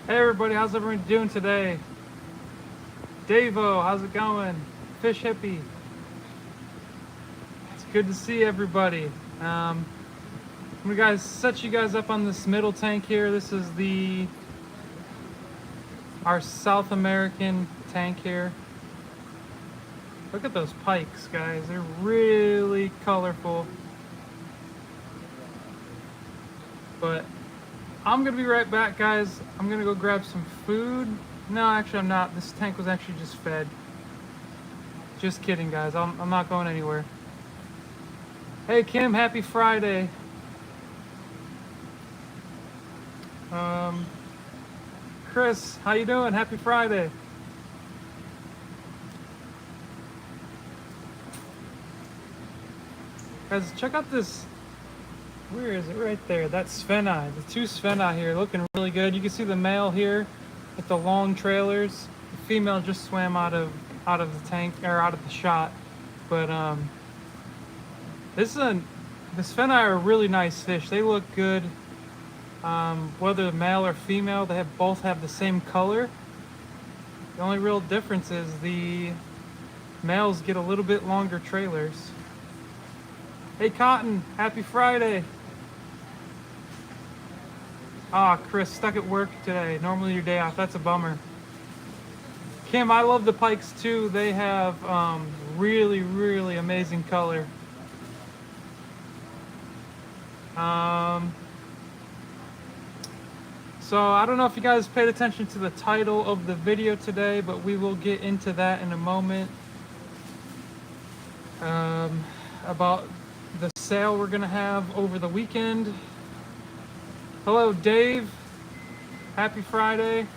Hey everybody, how's everyone doing today? Davo, how's it going? Fish Hippie, it's good to see everybody. I'm gonna set you guys up on this middle tank here. This is our South American tank here. Look at those pikes, guys. They're really colorful. But I'm gonna be right back, guys. I'm gonna go grab some food. No, actually I'm not. This tank was actually just fed. Just kidding, guys. I'm not going anywhere. Hey Kim, happy Friday. Chris, how you doing? Happy Friday. Guys, check out this. Where is it? Right there. That's Sveni. The two Sveni here looking really good. You can see the male here with the long trailers. The female just swam out of the tank or out of the shot. But the Sveni are a really nice fish. They look good. Whether male or female, they both have the same color. The only real difference is the males get a little bit longer trailers. Hey Cotton, happy Friday. Chris, stuck at work today. Normally your day off, that's a bummer. Kim, I love the pikes too. They have really, really amazing color. So I don't know if you guys paid attention to the title of the video today, but we will get into that in a moment. About the sale we're gonna have over the weekend. Hello, Dave. Happy Friday.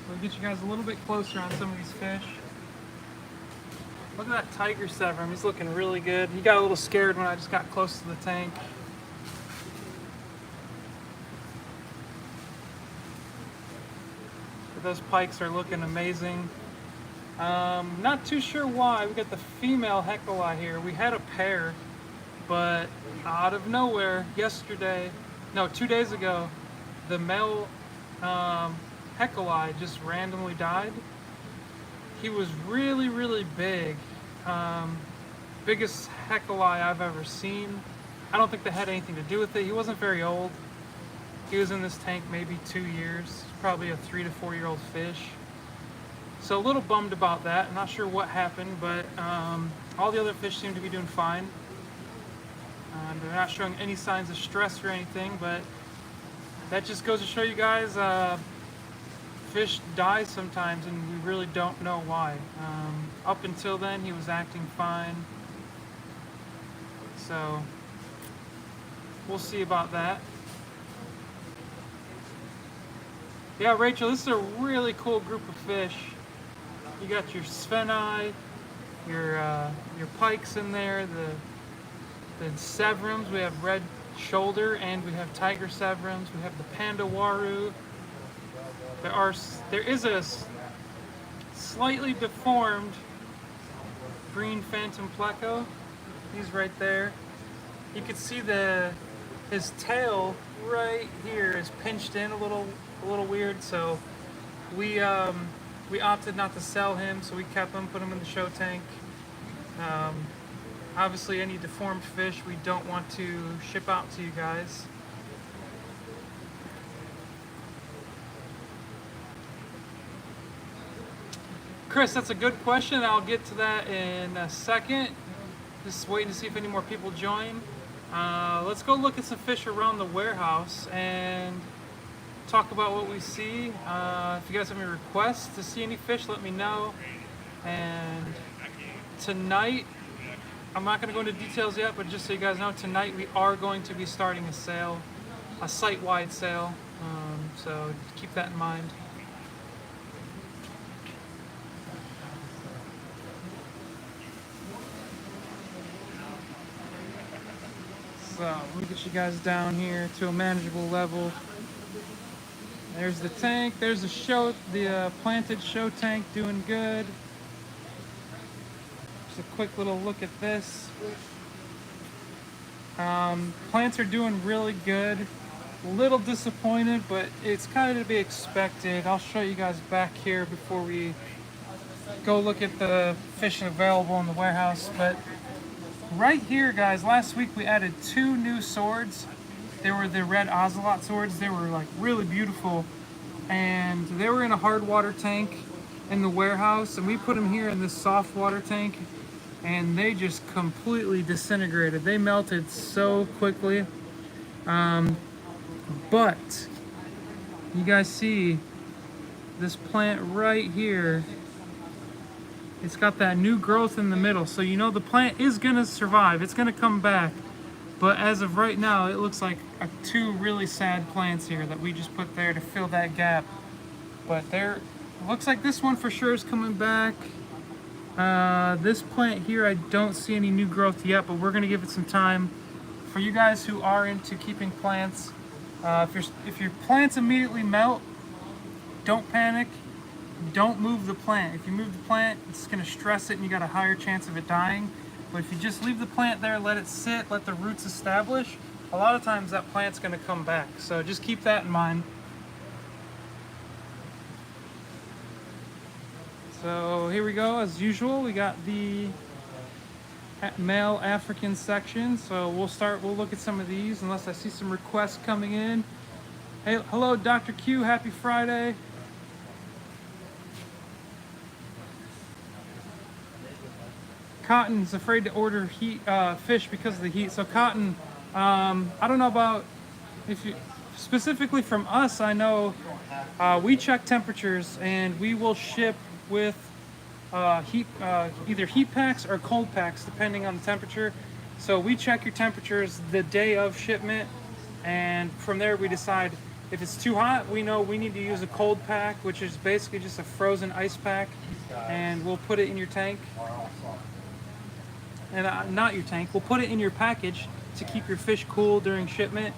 We'll get you guys a little bit closer on some of these fish. Look at that tiger sevrum. He's looking really good. He got a little scared when I just got close to the tank. But those pikes are looking amazing. Not too sure why. We got the female Heckelei here. We had a pair, but out of nowhere, 2 days ago, the male Heckelei just randomly died. He was really, really big. Biggest Heckelei I've ever seen. I don't think that had anything to do with it. He wasn't very old. He was in this tank maybe 2 years. Probably a 3 to 4 year old fish. So a little bummed about that. I'm not sure what happened, but all the other fish seem to be doing fine. They're not showing any signs of stress or anything, but that just goes to show you guys fish die sometimes and we really don't know why. Up until then he was acting fine, so we'll see about that. Yeah, Rachel, this is a really cool group of fish. You got your Sveni, your pikes in there, the sevrums. We have red shoulder and we have tiger sevrums. We have the panda waru. There is a slightly deformed green phantom pleco. He's right there. You can see his tail right here is pinched in a little weird. So we opted not to sell him, so we kept him, put him in the show tank. Obviously, any deformed fish we don't want to ship out to you guys. Chris, that's a good question. I'll get to that in a second. Just waiting to see if any more people join. Let's go look at some fish around the warehouse and talk about what we see. If you guys have any requests to see any fish, let me know. And tonight, I'm not going to go into details yet, but just so you guys know, tonight we are going to be starting a sale, a site-wide sale. So keep that in mind. So let me get you guys down here to a manageable level. There's the tank. There's the planted show tank doing good. Just a quick little look at this. Plants are doing really good. A little disappointed, but it's kind of to be expected. I'll show you guys back here before we go look at the fish available in the warehouse. But right here, guys, last week we added 2 new swords. They were the red ocelot swords. They were like really beautiful, and they were in a hard water tank in the warehouse, and we put them here in this soft water tank, and they just completely disintegrated. They melted so quickly. But you guys see this plant right here, it's got that new growth in the middle, so you know the plant is gonna survive, it's gonna come back. But as of right now, it looks like 2 really sad plants here that we just put there to fill that gap. But there, looks like this one for sure is coming back. This plant here, I don't see any new growth yet, but we're gonna give it some time. For you guys who are into keeping plants, if your plants immediately melt, don't panic. Don't move the plant. If you move the plant, it's going to stress it and you got a higher chance of it dying. But if you just leave the plant there, let it sit, let the roots establish, a lot of times that plant's going to come back. So just keep that in mind. So here we go. As usual, we got the male African section. So we'll look at some of these unless I see some requests coming in. Hey, hello, Dr. Q. Happy Friday. Cotton's afraid to order fish because of the heat. So Cotton, I don't know about if you specifically from us. I know we check temperatures and we will ship with either heat packs or cold packs depending on the temperature. So we check your temperatures the day of shipment, and from there we decide if it's too hot. We know we need to use a cold pack, which is basically just a frozen ice pack, and we'll put it in your tank. And not your tank, we'll put it in your package to keep your fish cool during shipment.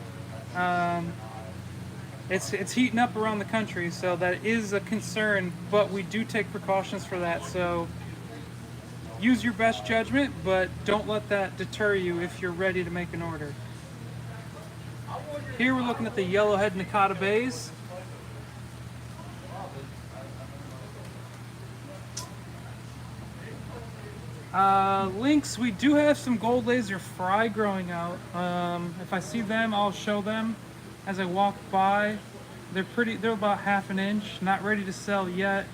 It's heating up around the country, so that is a concern, but we do take precautions for that. So use your best judgment, but don't let that deter you if you're ready to make an order. Here we're looking at the yellowhead Nakata bays. Lynx, we do have some gold laser fry growing out. If I see them, I'll show them as I walk by. They're about 1/2 inch, not ready to sell yet.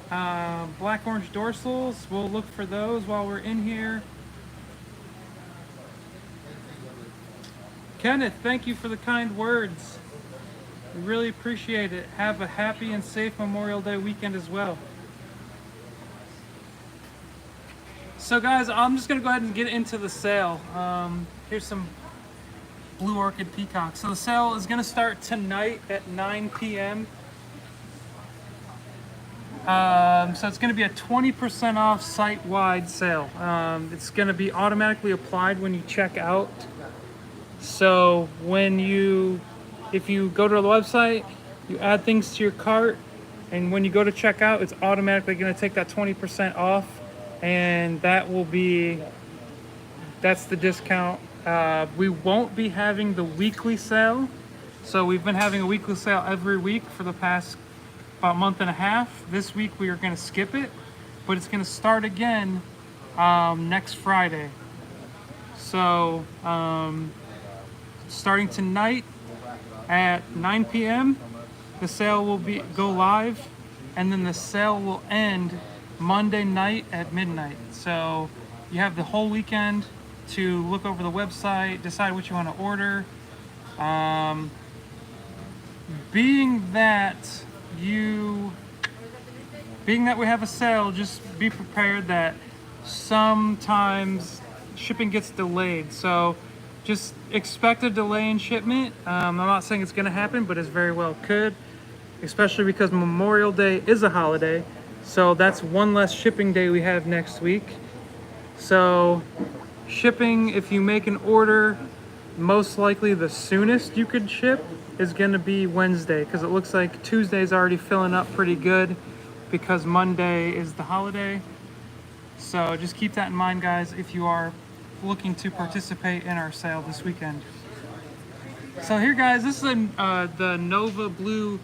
Black orange dorsals, we'll look for those while we're in here. Kenneth, thank you for the kind words. We really appreciate it. Have a happy and safe Memorial Day weekend as well. So guys, I'm just gonna go ahead and get into the sale. Here's some blue orchid peacocks. So the sale is gonna start tonight at 9 p.m. So it's gonna be a 20% off site-wide sale. It's gonna be automatically applied when you check out. So if you go to the website, you add things to your cart, and when you go to check out, it's automatically gonna take that 20% off. And that's the discount. We won't be having the weekly sale. So we've been having a weekly sale every week for the past about month and a half. This week we are going to skip it, but it's going to start again next Friday. So starting tonight at 9 p.m. the sale will go live, and then the sale will end Monday night at midnight. So you have the whole weekend to look over the website, decide what you want to order. Being that we have a sale, just be prepared that sometimes shipping gets delayed. So just expect a delay in shipment. I'm not saying it's going to happen, but it very well could, especially because Memorial Day is a holiday. So that's one less shipping day we have next week. So shipping, if you make an order, most likely the soonest you could ship is going to be Wednesday, because it looks like Tuesday's already filling up pretty good because Monday is the holiday. So just keep that in mind, guys, if you are looking to participate in our sale this weekend. So here, guys, this is the Nova Blue,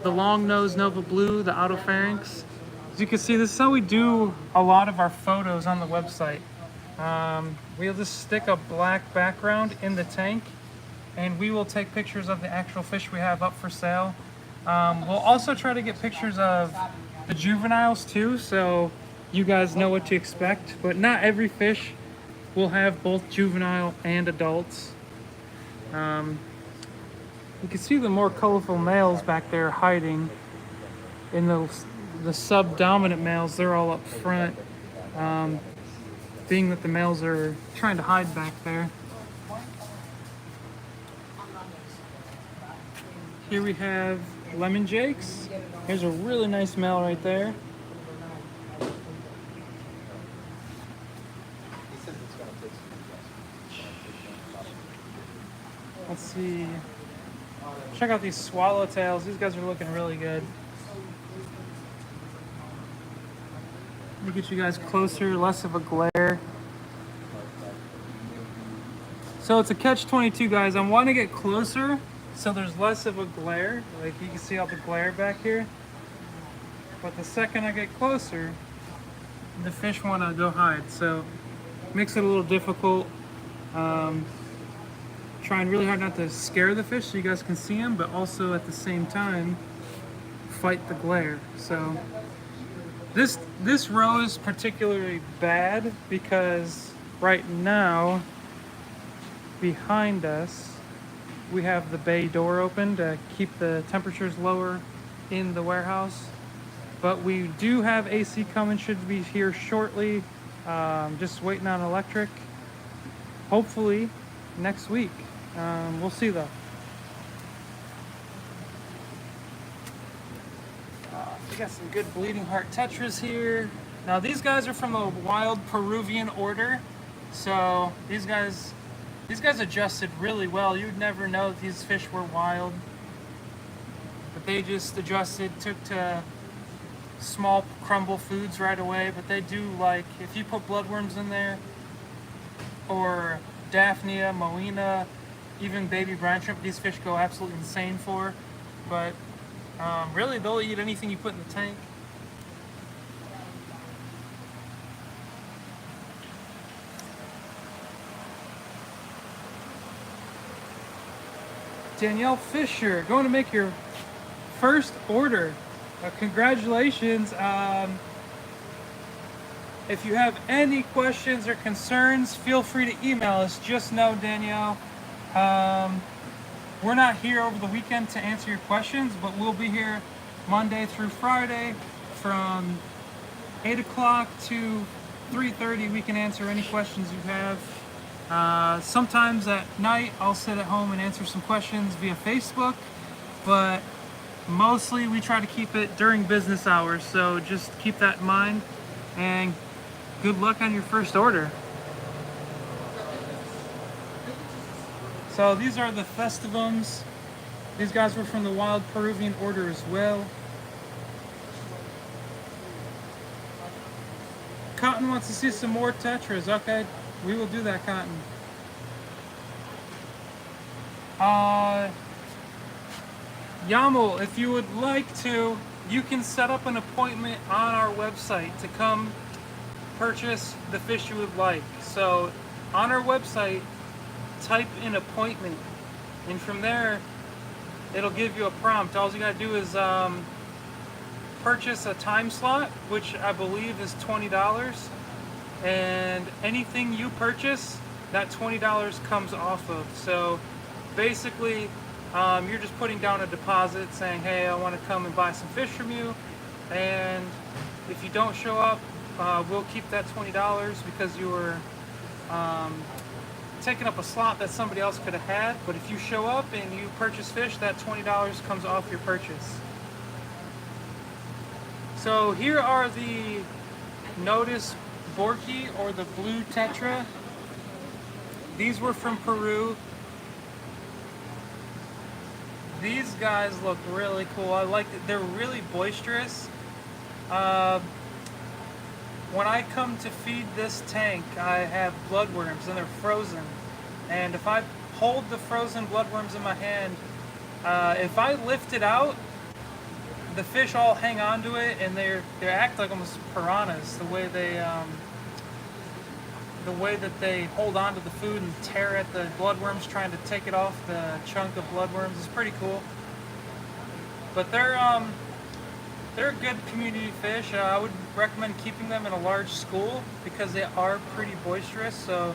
the long nose Nova Blue, the autopharynx. As you can see, this is how we do a lot of our photos on the website. We'll just stick a black background in the tank, and we will take pictures of the actual fish we have up for sale. We'll also try to get pictures of the juveniles too, so you guys know what to expect. But not every fish will have both juvenile and adults. You can see the more colorful males back there hiding. In the subdominant males, they're all up front, being that the males are trying to hide back there. Here we have lemon jakes. Here's a really nice male right there. Let's see. Check out these swallowtails. These guys are looking really good. Let me get you guys closer, less of a glare. So it's a catch-22, guys. I want to get closer so there's less of a glare. Like you can see all the glare back here. But the second I get closer, the fish want to go hide. So it makes it a little difficult. Trying really hard not to scare the fish so you guys can see them, but also at the same time fight the glare. So this row is particularly bad because right now behind us we have the bay door open to keep the temperatures lower in the warehouse, but we do have AC coming, should be here shortly. Just waiting on electric, hopefully next week. We'll see though. We got some good bleeding heart tetras here. Now these guys are from a wild Peruvian order, so these guys adjusted really well. You'd never know that these fish were wild, but they just adjusted, took to small crumble foods right away. But they do like, if you put bloodworms in there, or Daphnia, Moena, even baby brine shrimp, these fish go absolutely insane for. But really, they'll eat anything you put in the tank. Danielle Fisher, going to make your first order. Congratulations. If you have any questions or concerns, feel free to email us. Just know, Danielle, we're not here over the weekend to answer your questions, but we'll be here Monday through Friday from 8 o'clock to 3:30. We can answer any questions you have. Sometimes at night I'll sit at home and answer some questions via Facebook, but mostly we try to keep it during business hours, so just keep that in mind, and good luck on your first order. So these are the festivums. These guys were from the wild Peruvian order as well. Cotton wants to see some more tetras. Okay, we will do that, Cotton. Yamel, if you would like to, you can set up an appointment on our website to come purchase the fish you would like. So on our website, type in appointment, and from there it'll give you a prompt. All you gotta do is purchase a time slot, which I believe is $20, and anything you purchase, that $20 comes off of. So basically you're just putting down a deposit saying, hey, I want to come and buy some fish from you, and if you don't show up, we'll keep that $20 because you were taking up a slot that somebody else could have had. But if you show up and you purchase fish, that $20 comes off your purchase. So here are the Notice Borky, or the blue tetra. These were from Peru. These guys look really cool. I like it. They're really boisterous. when I come to feed this tank, I have bloodworms and they're frozen. And if I hold the frozen bloodworms in my hand, if I lift it out, the fish all hang on to it, and they act like almost piranhas. The way that they hold on to the food and tear at the bloodworms, trying to take it off the chunk of bloodworms, is pretty cool. But they're a good community fish. I would recommend keeping them in a large school because they are pretty boisterous. So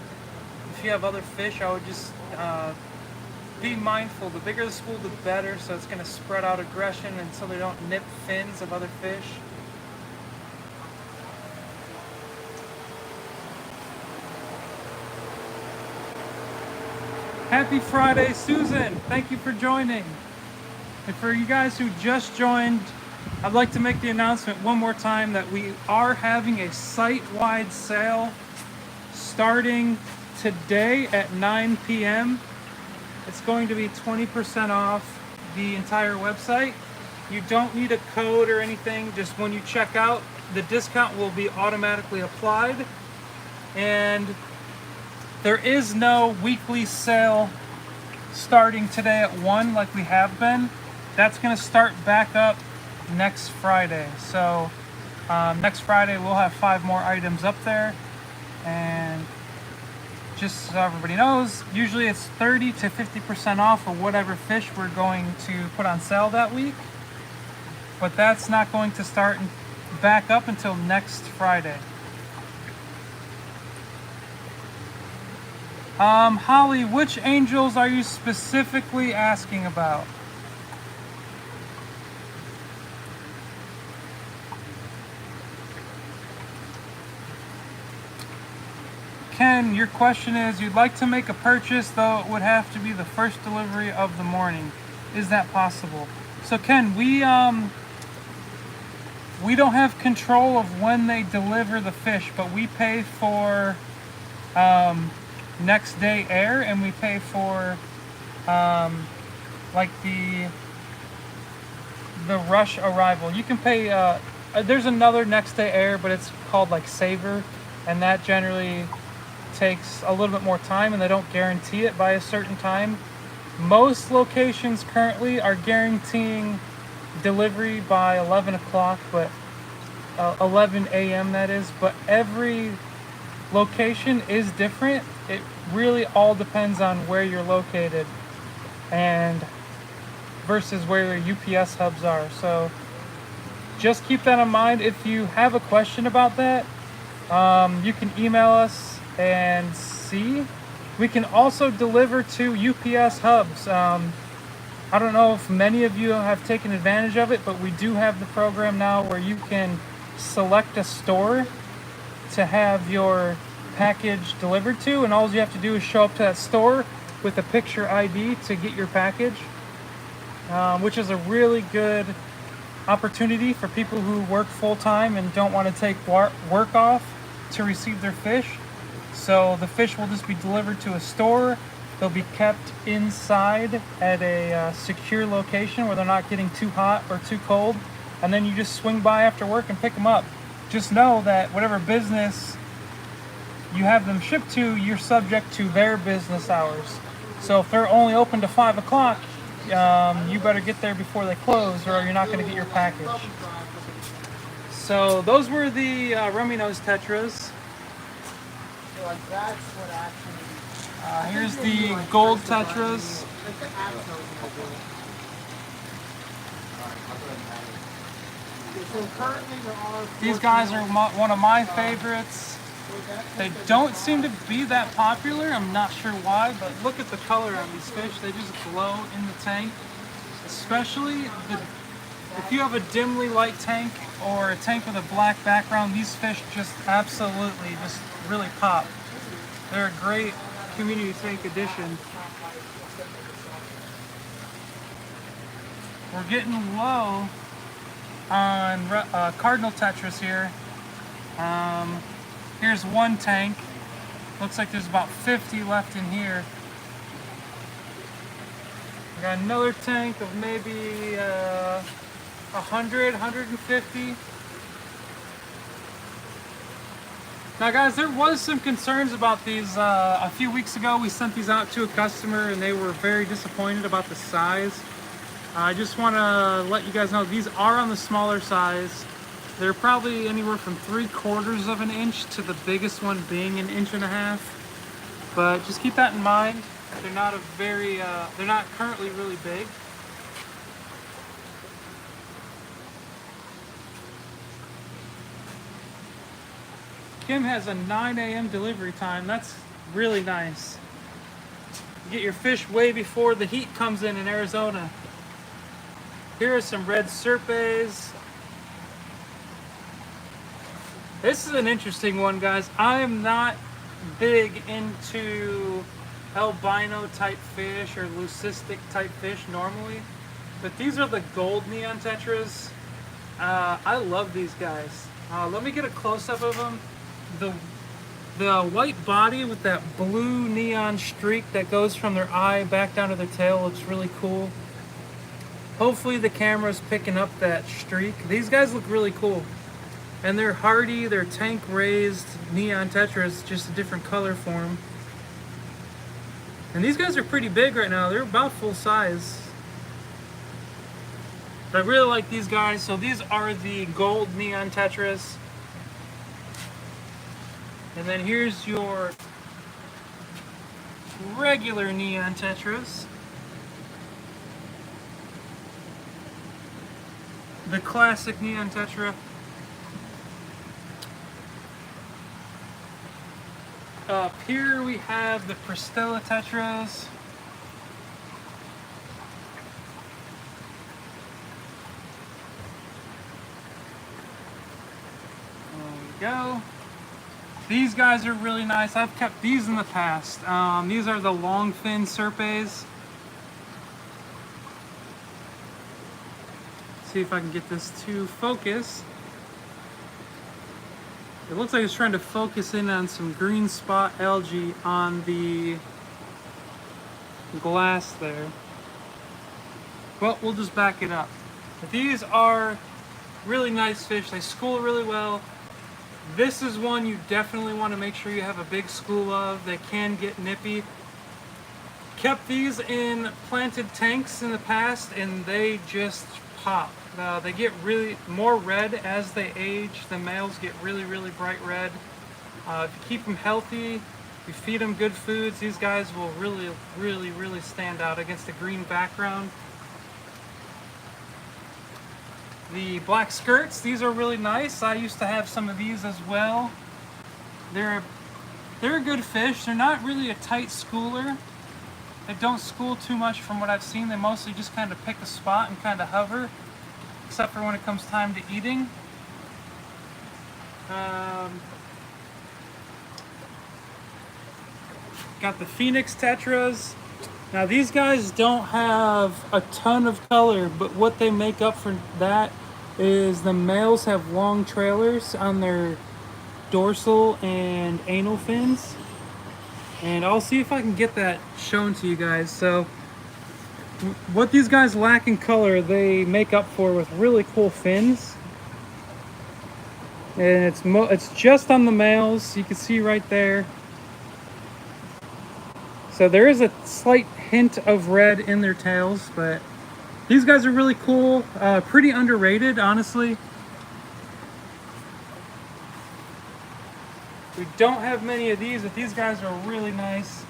if you have other fish, I would just be mindful. The bigger the school, the better. So it's going to spread out aggression until they don't nip fins of other fish. Happy Friday, Susan. Thank you for joining. And for you guys who just joined, I'd like to make the announcement one more time that we are having a site-wide sale starting today at 9 p.m. It's going to be 20% off the entire website. You don't need a code or anything. Just when you check out, the discount will be automatically applied. And there is no weekly sale starting today at 1 like we have been. That's going to start back up next Friday. So next Friday we'll have 5 more items up there. And just so everybody knows, usually it's 30 to 50% off of whatever fish we're going to put on sale that week. But that's not going to start back up until next Friday. Holly, which angels are you specifically asking about? Ken, your question is, you'd like to make a purchase, though it would have to be the first delivery of the morning. Is that possible? So Ken, we don't have control of when they deliver the fish, but we pay for next day air, and we pay for like the rush arrival. You can pay there's another next day air, but it's called like Savor, and that generally takes a little bit more time, and they don't guarantee it by a certain time. Most locations currently are guaranteeing delivery by 11 o'clock, but 11 a.m. that is, but every location is different. It really all depends on where you're located and versus where your UPS hubs are. So just keep that in mind. If you have a question about that, you can email us and see. We can also deliver to UPS hubs. I don't know if many of you have taken advantage of it, but we do have the program now where you can select a store to have your package delivered to, and all you have to do is show up to that store with a picture ID to get your package, which is a really good opportunity for people who work full-time and don't want to take work off to receive their fish. So the fish will just be delivered to a store. They'll be kept inside at a secure location where they're not getting too hot or too cold, and then you just swing by after work and pick them up. Just know that whatever business you have them shipped to, you're subject to their business hours. So if they're only open to 5 o'clock, you better get there before they close, or you're not going to get your package. So those were the rummy nose tetras. Here's the gold tetras. These guys are one of my favorites. They don't seem to be that popular. I'm not sure why, but look at the color on these fish. They just glow in the tank. Especially if you have a dimly light tank or a tank with a black background, these fish just absolutely just really pop. They're a great community tank addition. We're getting low on cardinal tetras here. Here's one tank. Looks like there's about 50 left in here. We got another tank of maybe 100, 150. Now guys, there was some concerns about these a few weeks ago. We sent these out to a customer and they were very disappointed about the size. I just want to let you guys know these are on the smaller size. They're probably anywhere from 3/4 of an inch to the biggest one being 1.5 inches. But just keep that in mind. They're not they're not currently really big. Kim has a 9 a.m. delivery time. That's really nice. You get your fish way before the heat comes in Arizona. Here are some red serpes. This is an interesting one, guys. I am not big into albino type fish or leucistic type fish normally, but these are the gold neon tetras. I love these guys. Let me get a close-up of them. The white body with that blue neon streak that goes from their eye back down to their tail looks really cool. Hopefully the camera's picking up that streak. These guys look really cool. And they're hardy, they're tank raised neon tetras, just a different color form. And these guys are pretty big right now. They're about full size. But I really like these guys. So these are the gold neon tetras. And then here's your regular neon tetras. The classic neon tetra. Up here we have the Pristella tetras. There we go. These guys are really nice. I've kept these in the past. These are the long fin serpes. See if I can get this to focus. It looks like it's trying to focus in on some green spot algae on the glass there. Well, we'll just back it up. But these are really nice fish. They school really well. This is one you definitely want to make sure you have a big school of. They can get nippy. Kept these in planted tanks in the past and they just pop. They get really more red as they age. The males get really, really bright red. If you keep them healthy, you feed them good foods, these guys will really, really, really stand out against the green background. The black skirts, these are really nice. I used to have some of these as well. They're a good fish. They're not really a tight schooler. They don't school too much from what I've seen. They mostly just kind of pick a spot and kind of hover, except for when it comes time to eating. Got the Phoenix tetras. Now these guys don't have a ton of color, but what they make up for that is the males have long trailers on their dorsal and anal fins. And I'll see if I can get that shown to you guys. So what these guys lack in color, they make up for with really cool fins. And it's just on the males. You can see right there. So there is a slight hint of red in their tails, but these guys are really cool. Pretty underrated, honestly. We don't have many of these, but these guys are really nice.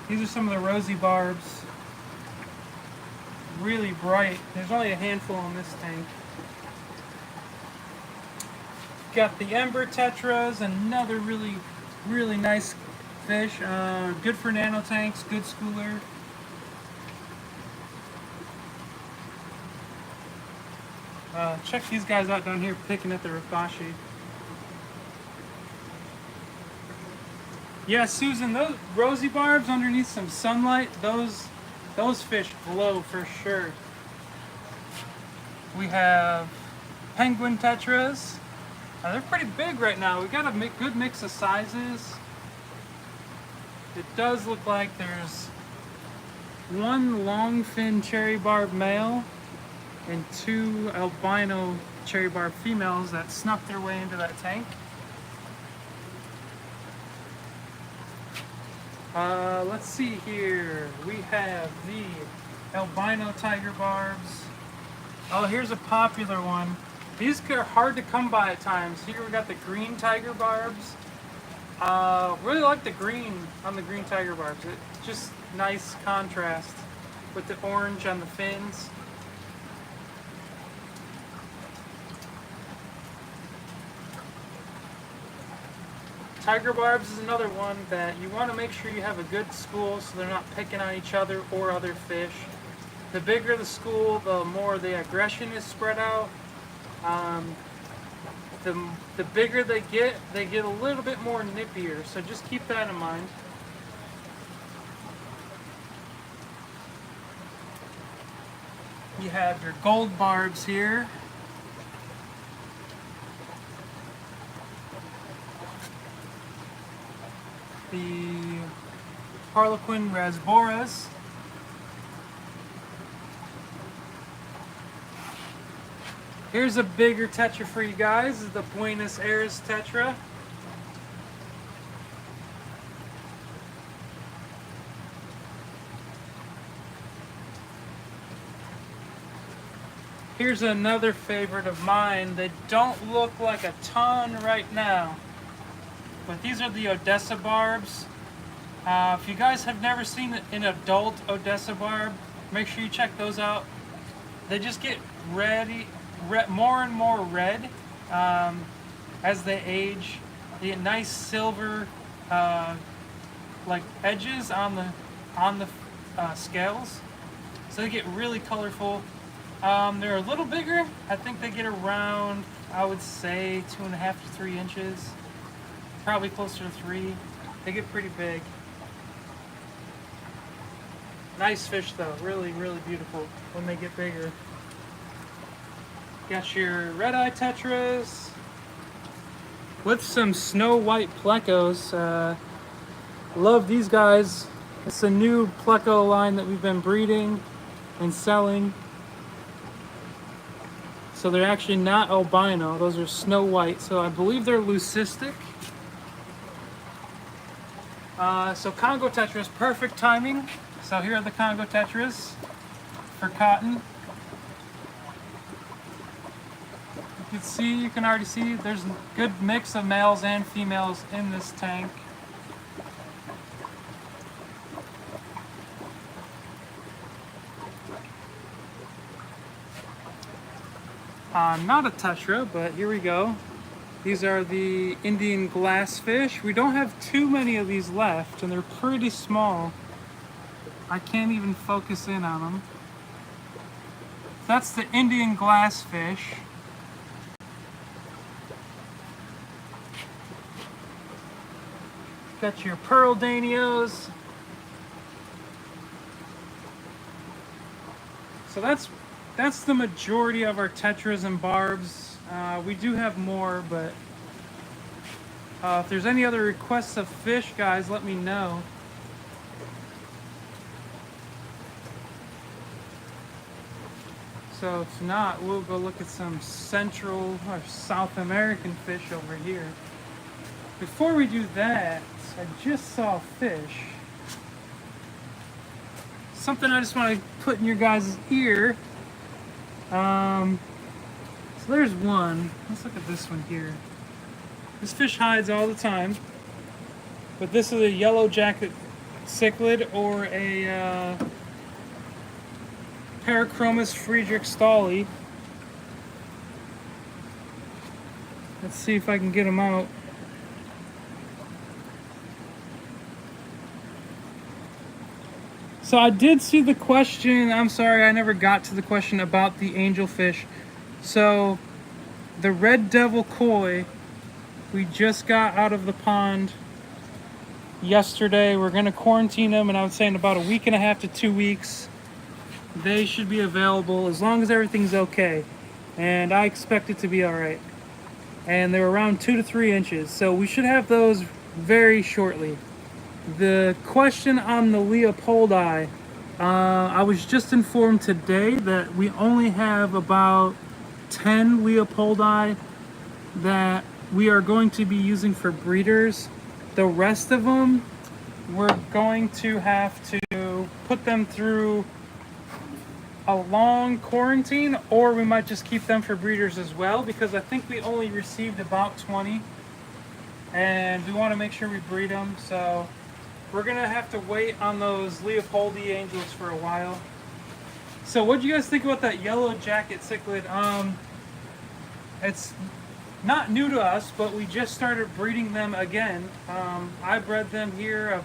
These are some of the rosy barbs. Really bright. There's only a handful in this tank. Got the Ember tetras, another really, really nice fish. Good for nano tanks, good schooler. Check these guys out down here picking at the Rapashi. Yeah, Susan, those rosy barbs underneath some sunlight, those fish glow for sure. We have penguin tetras. They're pretty big right now. We got a good mix of sizes. It does look like there's one long fin cherry barb male and two albino cherry barb females that snuck their way into that tank. Let's see here. We have the albino tiger barbs. Oh, here's a popular one. These are hard to come by at times. Here we got the green tiger barbs. Really like the green on the green tiger barbs. It's just nice contrast with the orange on the fins. Tiger barbs is another one that you want to make sure you have a good school so they're not picking on each other or other fish. The bigger the school, the more the aggression is spread out. The bigger they get a little bit more nippier, so just keep that in mind. You have your gold barbs here. The Harlequin rasboras. Here's a bigger tetra for you guys. This is the Buenos Aires tetra. Here's another favorite of mine. They don't look like a ton right now, but these are the Odessa barbs. If you guys have never seen an adult Odessa barb, make sure you check those out. They just get more and more red as they age. They get nice silver like edges on the scales, so they get really colorful. They're a little bigger. I think they get around, I would say, 2.5 to 3 inches. Probably closer to 3. They get pretty big. Nice fish though, really, really beautiful when they get bigger. Got your red-eye tetras with some snow white plecos. Love these guys. It's a new pleco line that we've been breeding and selling. So they're actually not albino, those are snow white. So I believe they're leucistic. So Congo tetras, perfect timing. So here are the Congo tetras for cotton. You can already see there's a good mix of males and females in this tank. Not a tetra, but here we go. These are the Indian glassfish. We don't have too many of these left, and they're pretty small. I can't even focus in on them. That's the Indian glassfish. Got your pearl danios. So that's the majority of our tetras and barbs. We do have more, but if there's any other requests of fish, guys, let me know. So if not, we'll go look at some Central or South American fish over here. Before we do that, I just saw a fish. Something I just want to put in your guys' ear. So there's one. Let's look at this one here. This fish hides all the time, but this is a yellow jacket cichlid or a Parachromis Friedrich Stahli. Let's see if I can get him out. So I did see the question. I'm sorry, I never got to the question about the angelfish. So the red devil koi, we just got out of the pond yesterday. We're gonna quarantine them, and I would say in about a week and a half to 2 weeks, they should be available as long as everything's okay. And I expect it to be all right. And they're around 2 to 3 inches, so we should have those very shortly. The question on the Leopoldi, I was just informed today that we only have about 10 Leopoldi that we are going to be using for breeders. The rest of them, we're going going to have to put them through a long quarantine, or we might just keep them for breeders as well, because I think we only received about 20 and we want to make sure we breed them. So we're gonna have to wait on those Leopoldi angels for a while. So what do you guys think about that yellow jacket cichlid? It's not new to us, but we just started breeding them again. I bred them here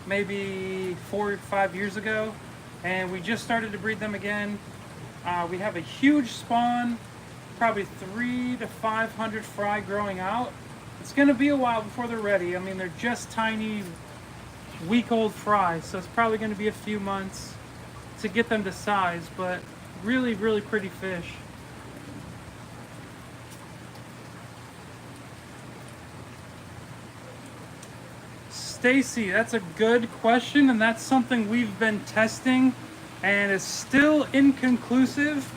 maybe 4 or 5 years ago, and we just started to breed them again. We have a huge spawn, probably 300 to 500 fry growing out. It's going to be a while before they're ready. I mean, they're just tiny, week-old fry, so it's probably going to be a few months to get them to size, but really, really pretty fish. Stacy, that's a good question, and that's something we've been testing, and it's still inconclusive.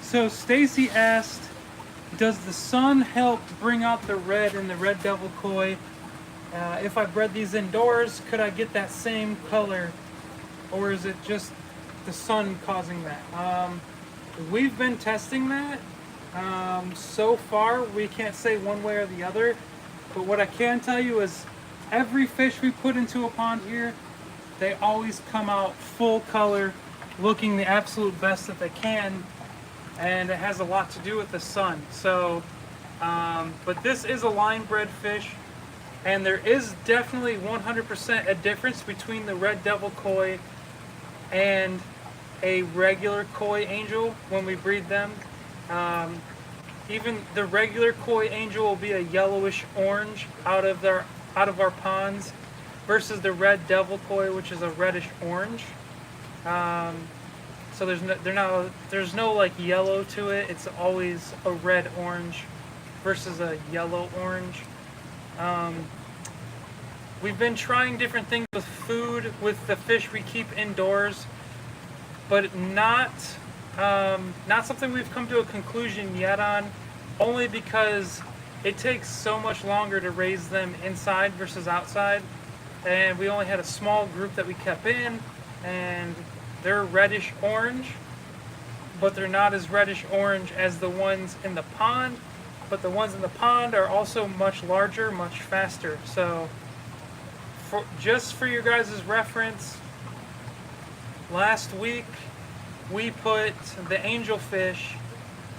So Stacy asked, does the sun help bring out the red in the red devil koi? If I bred these indoors, could I get that same color, or is it just the sun causing that? We've been testing that. So far, we can't say one way or the other, but what I can tell you is every fish we put into a pond here, they always come out full color, looking the absolute best that they can, and it has a lot to do with the sun. So, but this is a line bred fish, and there is definitely 100% a difference between the red devil koi and a regular koi angel when we breed them. Even the regular koi angel will be a yellowish orange out of our ponds, versus the red devil koi, which is a reddish orange. So there's no like yellow to it. It's always a red orange versus a yellow orange. We've been trying different things with food with the fish we keep indoors, but not something we've come to a conclusion yet on, only because it takes so much longer to raise them inside versus outside, and we only had a small group that we kept in, and they're reddish orange, but they're not as reddish orange as the ones in the pond, but the ones in the pond are also much larger, much faster. So just for your guys' reference, last week we put the angelfish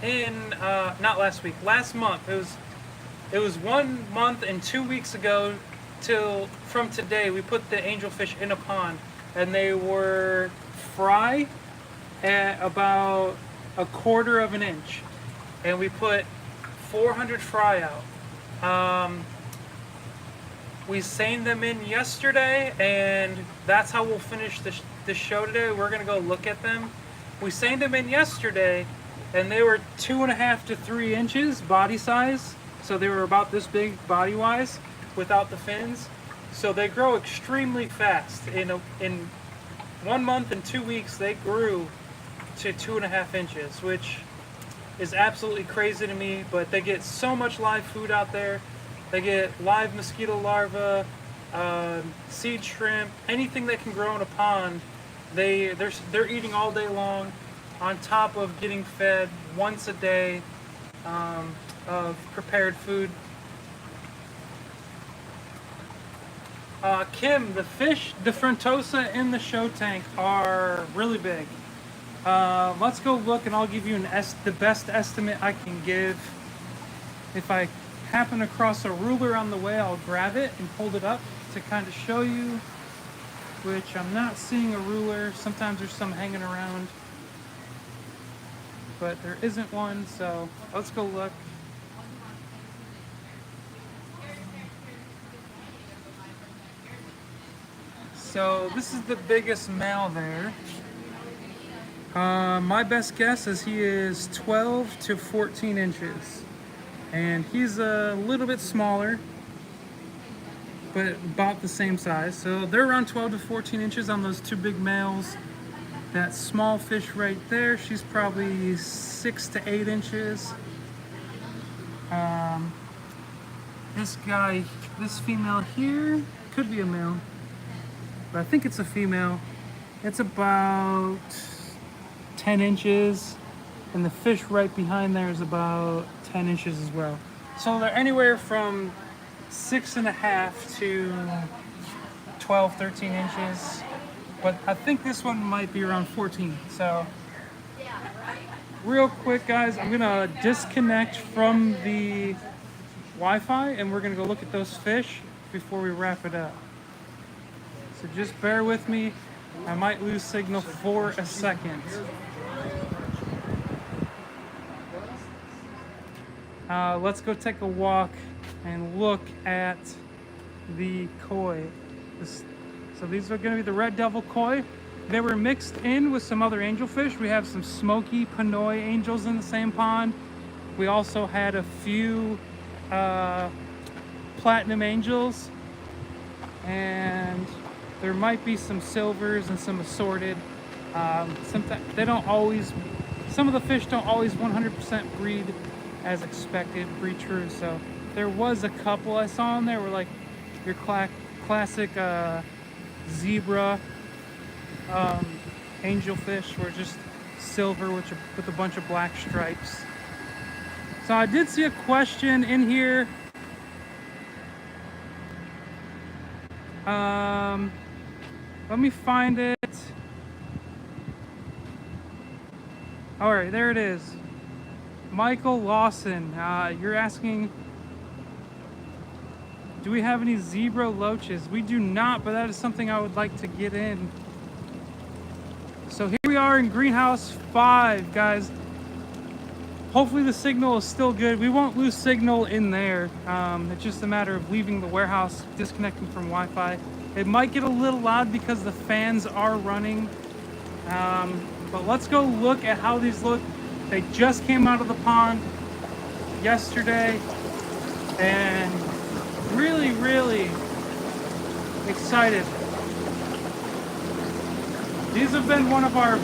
in, not last week, last month. It was 1 month and 2 weeks ago till from today we put the angelfish in a pond, and they were fry at about 1/4 of an inch, and we put 400 fry out. We seined them in yesterday, and that's how we'll finish the show today. We're gonna go look at them. We seined them in yesterday, and they were 2.5 to 3 inches body size. So they were about this big body wise without the fins. So they grow extremely fast. In 1 month and 2 weeks, they grew to 2.5 inches, which is absolutely crazy to me. But they get so much live food out there. They get live mosquito larvae, seed shrimp, anything that can grow in a pond. They're eating all day long, on top of getting fed once a day of prepared food. Kim, the fish, the frontosa in the show tank are really big. Let's go look, and I'll give you the best estimate I can give. If I happen across a ruler on the way, I'll grab it and hold it up to kind of show you, which I'm not seeing a ruler. Sometimes there's some hanging around, but there isn't one, so let's go look. So this is the biggest male there. My best guess is he is 12 to 14 inches. And he's a little bit smaller, but about the same size. So they're around 12 to 14 inches on those two big males. That small fish right there, she's probably 6 to 8 inches. This female here, could be a male, but I think it's a female. It's about 10 inches, and the fish right behind there is about 10 inches as well. So they're anywhere from 6.5 to 12, 13 inches, but I think this one might be around 14. So real quick, guys, I'm gonna disconnect from the Wi-Fi and we're gonna go look at those fish before we wrap it up. So just bear with me. I might lose signal for a second. Let's go take a walk and look at the koi. So these are going to be the red devil koi. They were mixed in with some other angelfish. We have some smoky Pinoy angels in the same pond. We also had a few platinum angels, and there might be some silvers and some assorted. Sometimes they don't always. Some of the fish don't always 100% breed as expected, breed true. So there was a couple I saw in there were like your classic zebra angelfish were just silver with a bunch of black stripes. So I did see a question in here. Let me find it. All right, there it is. Michael Lawson, you're asking, do we have any zebra loaches? We do not, but that is something I would like to get in. So here we are in greenhouse 5, guys. Hopefully the signal is still good. We won't lose signal in there. It's just a matter of leaving the warehouse, disconnecting from Wi-Fi. It might get a little loud because the fans are running. But let's go look at how these look. They just came out of the pond yesterday, and really, really excited. These have been one of our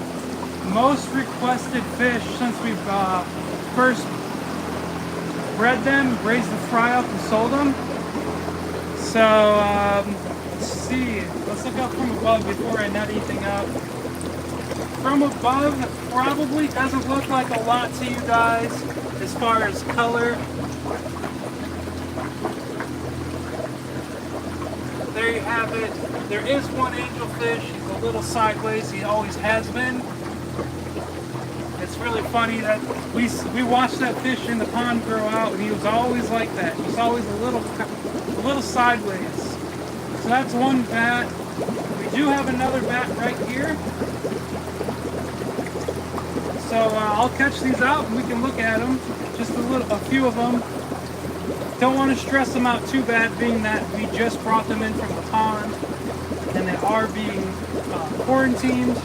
most requested fish since we've first bred them, raised the fry up, and sold them. So let's see. Let's look up from above before I net anything up. From above, it probably doesn't look like a lot to you guys as far as color. There you have it. There is one angelfish. He's a little sideways. He always has been. It's really funny that we watched that fish in the pond grow out, and he was always like that. He was always a little sideways. So that's one bat. We do have another bat right here. So I'll catch these out and we can look at them, just a few of them. Don't want to stress them out too bad, being that we just brought them in from the pond and they are being quarantined.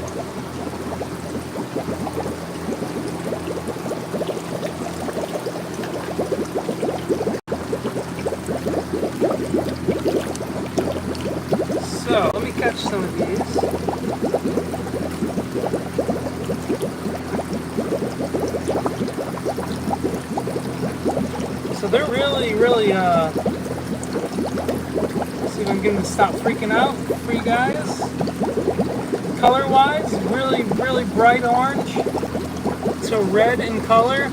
So let me catch some of these. So they're really, let's see if I'm getting to stop freaking out for you guys. Color-wise, really, really bright orange to red in color.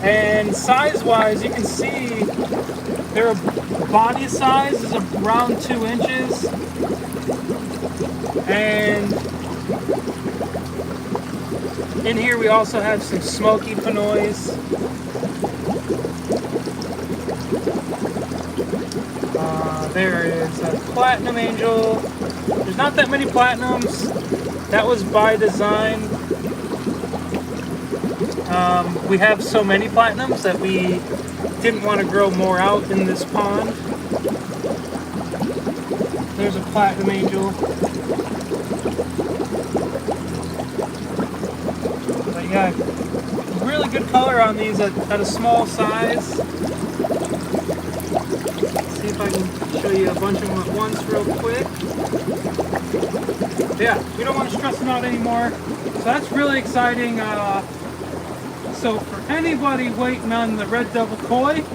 And size-wise, you can see their body size is around 2 inches. And in here we also have some smoky Pinoys. There is a platinum angel. There's not that many platinums. That was by design. We have so many platinums that we didn't want to grow more out in this pond. There's a platinum angel. But yeah, really good color on these at a small size. See if I can show you a bunch of them at once real quick. Yeah, we don't want to stress them out anymore. So that's really exciting. So for anybody waiting on the red devil koi,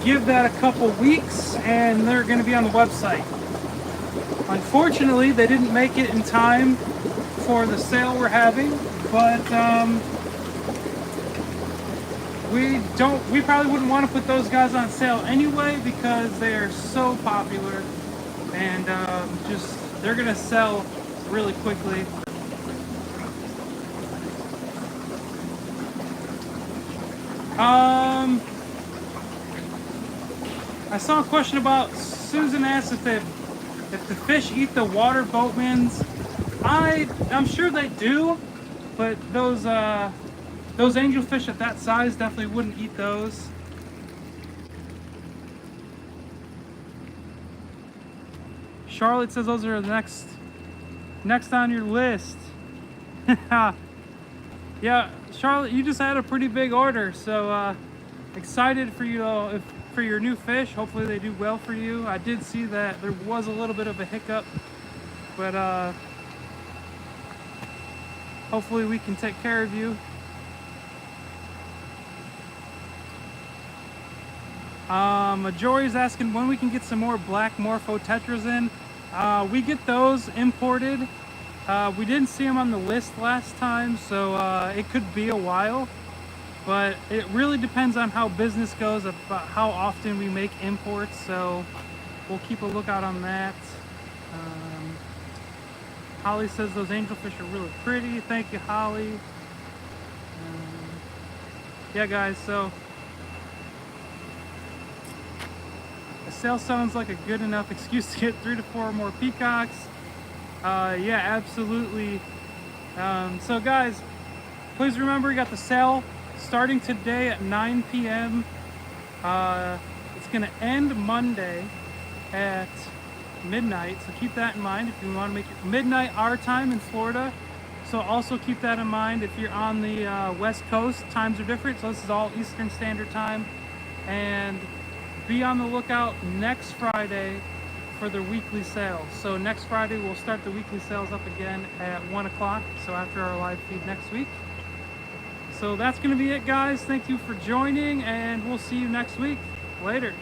give that a couple weeks and they're going to be on the website. On Unfortunately, they didn't make it in time for the sale we're having, but we probably wouldn't want to put those guys on sale anyway because they are so popular, and just they're gonna sell really quickly. I saw a question about Susan asked if the fish eat the water boatmans. I'm sure they do, but those angelfish at that size definitely wouldn't eat those. Charlotte says those are the next on your list. Yeah, Charlotte, you just had a pretty big order, so excited for you for your new fish. Hopefully they do well for you. I did see that there was a little bit of a hiccup, but hopefully we can take care of you. Jory's asking when we can get some more black morpho tetras in. We get those imported. We didn't see them on the list last time, so it could be a while, but it really depends on how business goes, about how often we make imports, so we'll keep a lookout on that. Holly says those angelfish are really pretty. Thank you, Holly. Yeah, guys, so a sale sounds like a good enough excuse to get 3 to 4 more peacocks. Yeah, absolutely. So guys, please remember you got the sale starting today at 9 p.m. It's gonna end Monday at midnight, so keep that in mind if you want to make it midnight our time in Florida. So also keep that in mind if you're on the West Coast, times are different, so this is all Eastern Standard Time. And be on the lookout next Friday for their weekly sales. So next Friday we'll start the weekly sales up again at 1 o'clock, so after our live feed next week. So that's going to be it, guys. Thank you for joining, and we'll see you next week. Later.